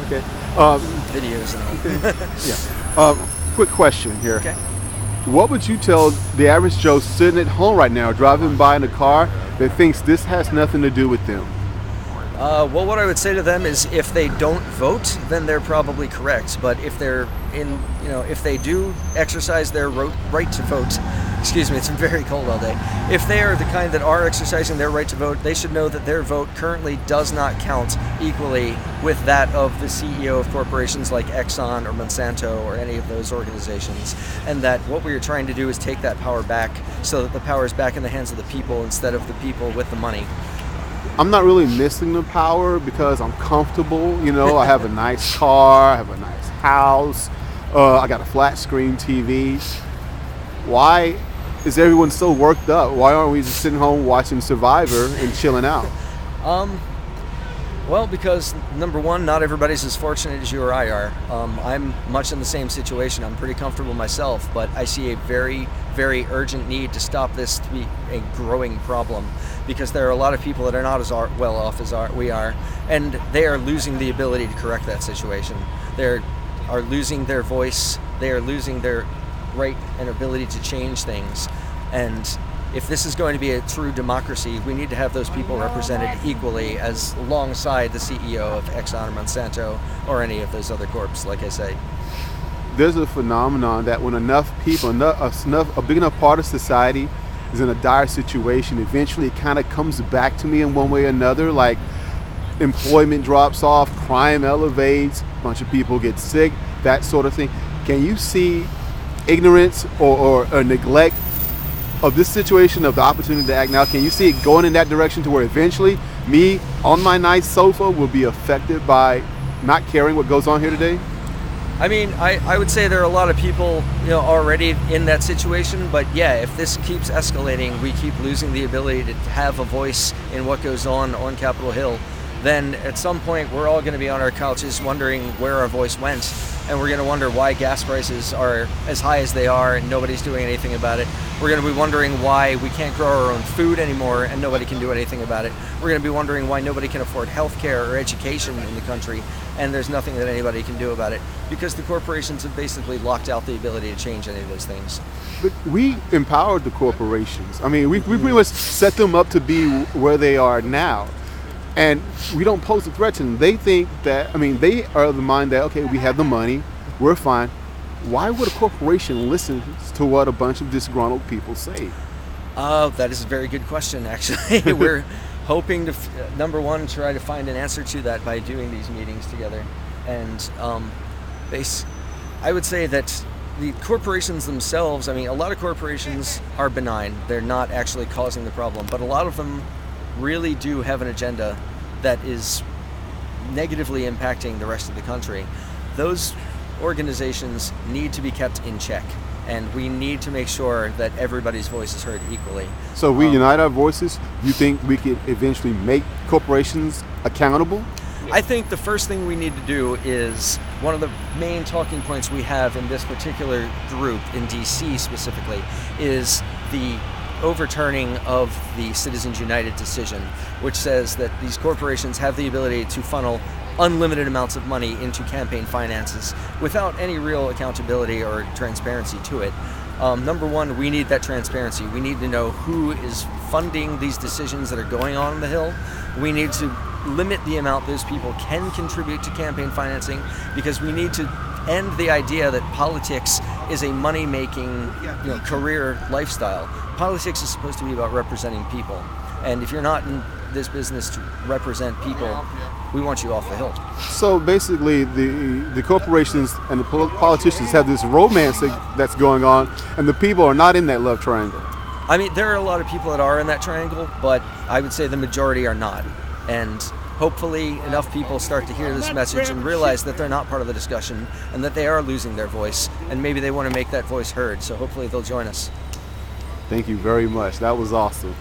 Okay. videos and all. Yeah. Quick question here. Okay. What would you tell the average Joe sitting at home right now, driving by in a car that thinks this has nothing to do with them? Well, what I would say to them is, if they don't vote, then they're probably correct. But if they're if they do exercise their right to vote, excuse me, it's very cold all day. If they are the kind that are exercising their right to vote, they should know that their vote currently does not count equally with that of the CEO of corporations like Exxon or Monsanto or any of those organizations. And that what we are trying to do is take that power back so that the power is back in the hands of the people instead of the people with the money. I'm not really missing the power because I'm comfortable. I have a nice car, I have a nice house, I got a flat screen TV. Why is everyone so worked up? Why aren't we just sitting home watching Survivor and chilling out? Well, because number one, not everybody's as fortunate as you or I are. I'm much in the same situation. I'm pretty comfortable myself, but I see a very, very urgent need to stop this to be a growing problem, because there are a lot of people that are not as well off as we are, and they are losing the ability to correct that situation. They are losing their voice. They are losing their right and ability to change things. And if this is going to be a true democracy, we need to have those people represented equally as alongside the CEO of Exxon or Monsanto or any of those other corps, like I say. There's a phenomenon that when enough people, a big enough part of society is in a dire situation, eventually it kind of comes back to me in one way or another. Like employment drops off, crime elevates, a bunch of people get sick, that sort of thing. Can you see ignorance or neglect of this situation, of the opportunity to act now? Can you see it going in that direction to where eventually me on my nice sofa will be affected by not caring what goes on here today? I mean, I would say there are a lot of people, already in that situation. But yeah, if this keeps escalating, we keep losing the ability to have a voice in what goes on Capitol Hill, then at some point we're all going to be on our couches wondering where our voice went. And we're going to wonder why gas prices are as high as they are and nobody's doing anything about it. We're going to be wondering why we can't grow our own food anymore and nobody can do anything about it. We're going to be wondering why nobody can afford health care or education in the country, and there's nothing that anybody can do about it because the corporations have basically locked out the ability to change any of those things. But we empowered the corporations. I mean, we pretty much set them up to be where they are now. And we don't pose a threat to them. They think that, they are of the mind that, okay, we have the money, we're fine. Why would a corporation listen to what a bunch of disgruntled people say? That is a very good question, actually. We're hoping to, number one, try to find an answer to that by doing these meetings together. And I would say that the corporations themselves, a lot of corporations are benign. They're not actually causing the problem. But a lot of them really do have an agenda that is negatively impacting the rest of the country. Those organizations need to be kept in check, and we need to make sure that everybody's voice is heard equally. So we unite our voices. You think we could eventually make corporations accountable? I think the first thing we need to do is, one of the main talking points we have in this particular group, in DC specifically, is the overturning of the Citizens United decision, which says that these corporations have the ability to funnel unlimited amounts of money into campaign finances without any real accountability or transparency to it. Number one, we need that transparency. We need to know who is funding these decisions that are going on in the Hill. We need to limit the amount those people can contribute to campaign financing, because we need to end the idea that politics is a money-making, career lifestyle. Politics is supposed to be about representing people. And if you're not in this business to represent people, we want you off the Hill. So basically, the corporations and the politicians have this romance that's going on, and the people are not in that love triangle. There are a lot of people that are in that triangle, but I would say the majority are not. And hopefully enough people start to hear this message and realize that they're not part of the discussion and that they are losing their voice, and maybe they want to make that voice heard. So hopefully they'll join us. Thank you very much. That was awesome.